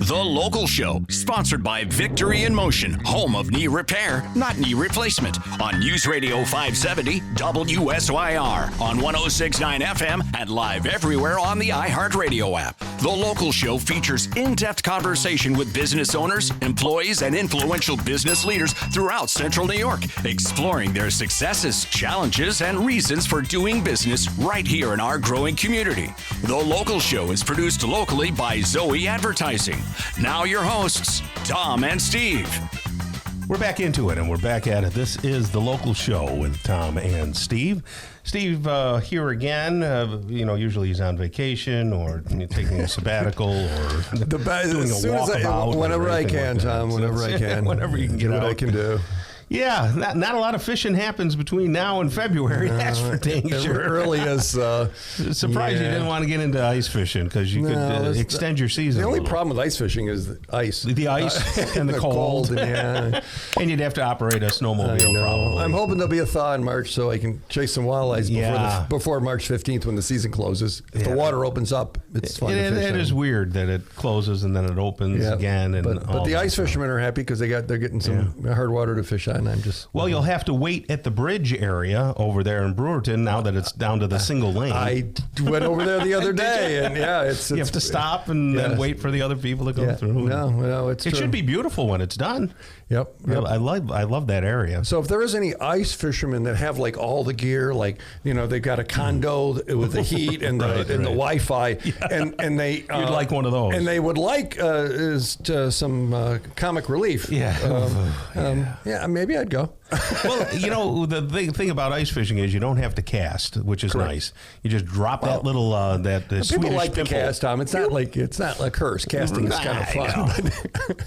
The Local Show, sponsored by Victory in Motion, home of knee repair, not knee replacement, on News Radio 570 WSYR, on 106.9 FM, and live everywhere on the iHeartRadio app. The Local Show features in-depth conversation with business owners, employees, and influential business leaders throughout Central New York, exploring their successes, challenges, and reasons for doing business right here in our growing community. The Local Show is produced locally by Zoe Advertising. Now your hosts, Tom and Steve. We're back into it, and we're back at it. This is The Local Show with Tom and Steve. Steve here again. Usually he's on vacation or taking a sabbatical or doing a walkabout. Whenever I can, Tom, whenever I can. Whenever you can get what out. I can do. Yeah, not a lot of fishing happens between now and February. That's for dang sure. It really is. Surprised you didn't want to get into ice fishing because you could extend your season. The only problem with ice fishing is the ice. The ice and the cold. And you'd have to operate a snowmobile probably. I'm hoping there'll be a thaw in March so I can chase some walleyes before March 15th when the season closes. If the water opens up, it's fun to fish. It is weird that it closes and then it opens again. But the ice fishermen are happy because they're getting some hard water to fish on. Well, you'll have to wait at the bridge area over there in Brewerton now that it's down to the single lane. I went over there the other day, and you have to stop and then wait for the other people to go through. No, it should be beautiful when it's done. Yep. I love that area. So if there is any ice fishermen that have like all the gear, like they've got a condo with the heat and the Wi-Fi, and they you'd like one of those, and they would like some comic relief. Maybe I'd go. Well, the thing about ice fishing is you don't have to cast, which is nice. You just drop that little Swedish people like pimple. to cast, Tom. It's not a curse. Casting is kind of fun.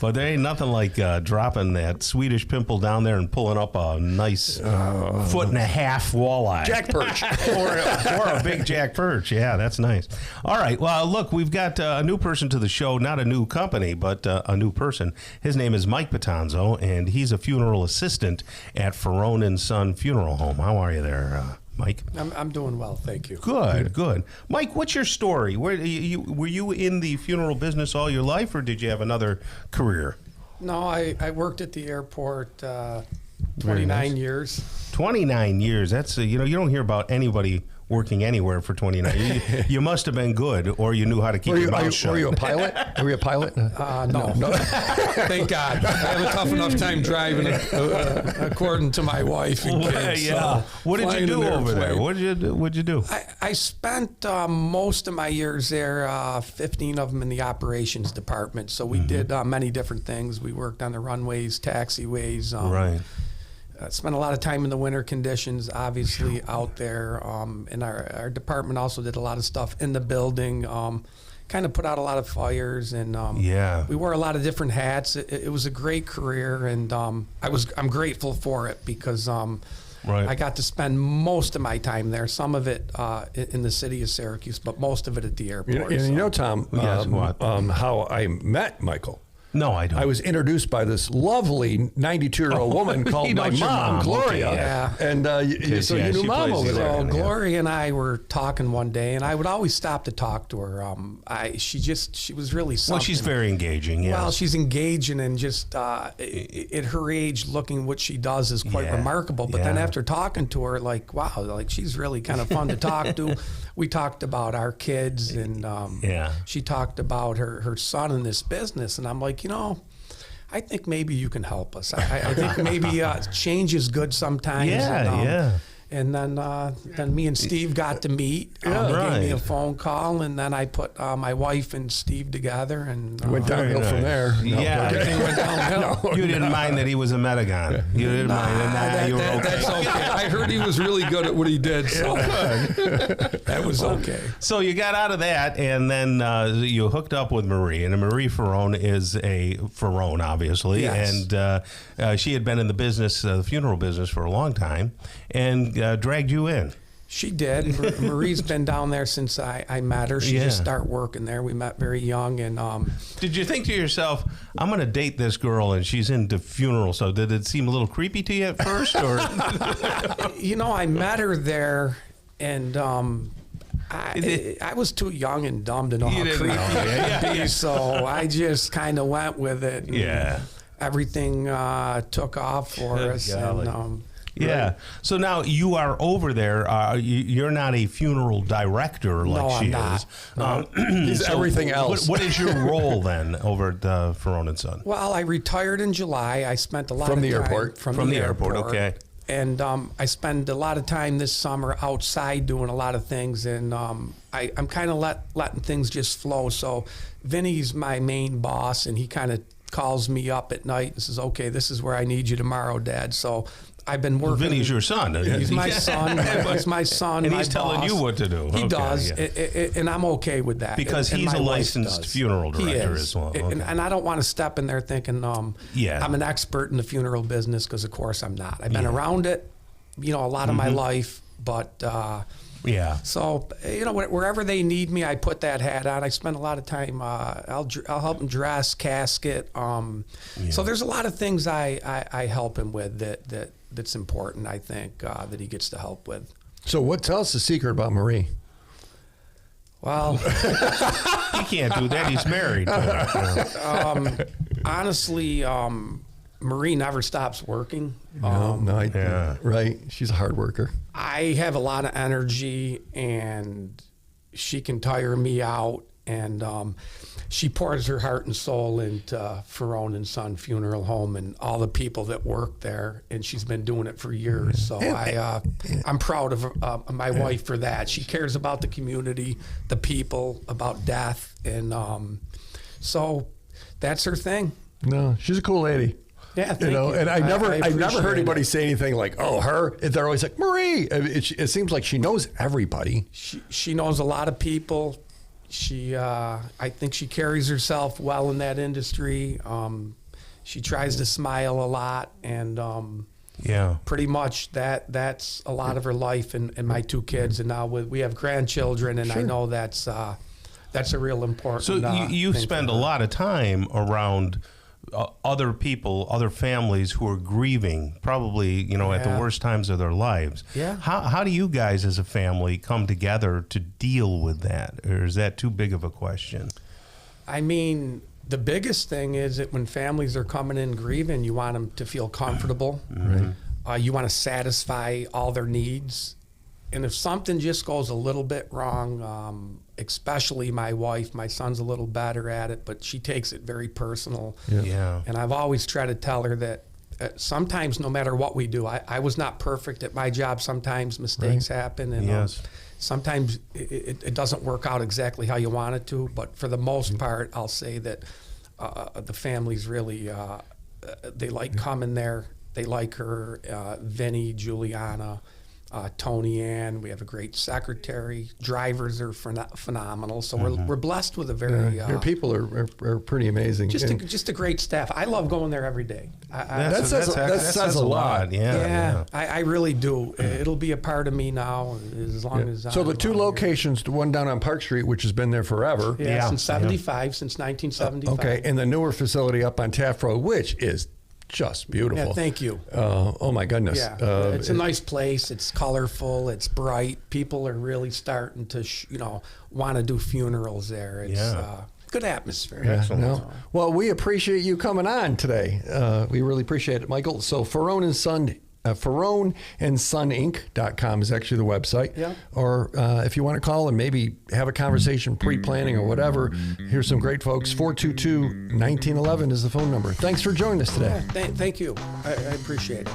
But there ain't nothing like dropping that Swedish pimple down there and pulling up a nice foot and a half walleye. Jack perch. or a big jack perch. Yeah, that's nice. All right. Well, look, we've got a new person to the show. Not a new company, but a new person. His name is Mike Pitonzo, and he's a funeral assistant at Farone and Son Funeral Home. How are you there, Mike? I'm doing well, thank you. Good. Mike, what's your story? Were you in the funeral business all your life, or did you have another career? No, I worked at the airport 29 years. 29 years. That's you don't hear about anybody working anywhere for 29. You must have been good, or you knew how to keep your mouth shut. Were you a pilot? Were you a pilot? No. Thank God. I have a tough enough time driving, according to my wife and kids. Yeah. What did you do over there? What'd you do? I spent most of my years there, 15 of them in the operations department. So we did many different things. We worked on the runways, taxiways. Right. Spent a lot of time in the winter conditions, obviously, out there. And our department also did a lot of stuff in the building, kind of put out a lot of fires. And we wore a lot of different hats. It was a great career, and I'm grateful for it because I got to spend most of my time there, some of it in the city of Syracuse, but most of it at the airport. Tom, how I met Michael. No, I don't. I was introduced by this lovely 92-year-old woman called my mom, Gloria. Okay, yeah. And so you knew Mom over there. So Gloria and I were talking one day, and I would always stop to talk to her. She was really something. Well, she's very engaging, yes. Well, she's engaging, and just at her age, looking what she does is quite remarkable. But then after talking to her, wow, she's really kind of fun to talk to. We talked about our kids, and she talked about her son in this business, and I'm like, I think maybe you can help us. I think maybe change is good sometimes. And then me and Steve got to meet. He gave me a phone call, and then I put my wife and Steve together, and went downhill from there. Everything went downhill. You didn't mind that he was a Metagon. You didn't mind that. You were okay. That's okay. I heard he was really good at what he did, so that was okay. So you got out of that, and then you hooked up with Marie, and Marie Farone is a Farone, obviously, and she had been in the business, the funeral business, for a long time, and dragged you in. She did. Marie's been down there since I met her. She just started working there. We met very young. And did you think to yourself, I'm going to date this girl and she's into funerals? So did it seem a little creepy to you at first? Or I met her there, and I was too young and dumb to know how didn't creepy know. it could be, so I just kind of went with it. And Yeah. everything took off for us. Golly. And, Yeah. So now you are over there. You're not a funeral director like No, she I'm not. is. He's everything else. What is your role then over at Farone and Son? well, I retired in July. I spent a lot From of the time airport? From the airport, okay. And I spend a lot of time this summer outside doing a lot of things, and I'm kind of letting things just flow. So Vinny's my main boss, and he kind of calls me up at night and says, "Okay, this is where I need you tomorrow, Dad." So I've been working. Vinny's your son. He's my son. He's my son. And my he's telling boss. you what to do. He Okay, does, yeah. and I'm okay with that. Because and he's my a wife licensed does. funeral He director is. as well. And I don't want to step in there thinking Yeah. I'm an expert in the funeral business, because of course I'm not. I've been around it, a lot of my life, but Yeah. so wherever they need me, I put that hat on. I spend a lot of time. I'll help him dress, casket. So there's a lot of things I help him with that's important. I think that he gets to help with. So tell us the secret about Marie. Well, He can't do that. He's married. honestly, Marie never stops working. Right. She's a hard worker. I have a lot of energy, and she can tire me out. And she pours her heart and soul into Farone and Son Funeral Home and all the people that work there. And she's been doing it for years. So I'm proud of my wife for that. She cares about the community, the people, about death, and so that's her thing. No, she's a cool lady. Yeah, thank you. And I never appreciate heard anybody it. say anything like, "Oh, her." They're always like, "Marie." It seems like she knows everybody. She knows a lot of people. I think she carries herself well in that industry. She tries to smile a lot, and Yeah. pretty much that's a lot of her life, and my two kids, and now we have grandchildren, and I know that's a real important. So you thing spend for a her. lot of time around other people, other families who are grieving, probably, at the Yeah. worst times of their lives. Yeah. How do you guys as a family come together to deal with that? Or is that too big of a question? I mean, the biggest thing is that when families are coming in grieving, you want them to feel comfortable. Right. You want to satisfy all their needs. And if something just goes a little bit wrong, especially my wife, my son's a little better at it, but she takes it very personal. Yeah. And I've always tried to tell her that sometimes, no matter what we do, I was not perfect at my job. Sometimes mistakes happen, and Yes. sometimes it doesn't work out exactly how you want it to. But for the most part, I'll say that the families really, they like coming there. They like her, Vinny, Juliana, Tony Ann. We have a great secretary. Drivers are phenomenal. So we're blessed with a very Your people are pretty amazing. just a great staff. I love going there every day. That says a lot. Yeah. I really do. It'll be a part of me now as long as. So the I'm two here. locations, the one down on Park Street, which has been there forever. Yeah, since 75, since 1975. Okay, and the newer facility up on Taft Road, which is just beautiful. Yeah, thank you. Oh my goodness. Yeah, it's a nice place. It's colorful. It's bright. People are really starting to, want to do funerals there. It's good atmosphere. Excellent. No. Well, we appreciate you coming on today. We really appreciate it, Michael. So Farone and Son, FaroneandSonInc.com is actually the website. Yeah. Or if you want to call and maybe have a conversation, pre-planning or whatever, here's some great folks. 422-1911 is the phone number. Thanks for joining us today. Thank you. I appreciate it.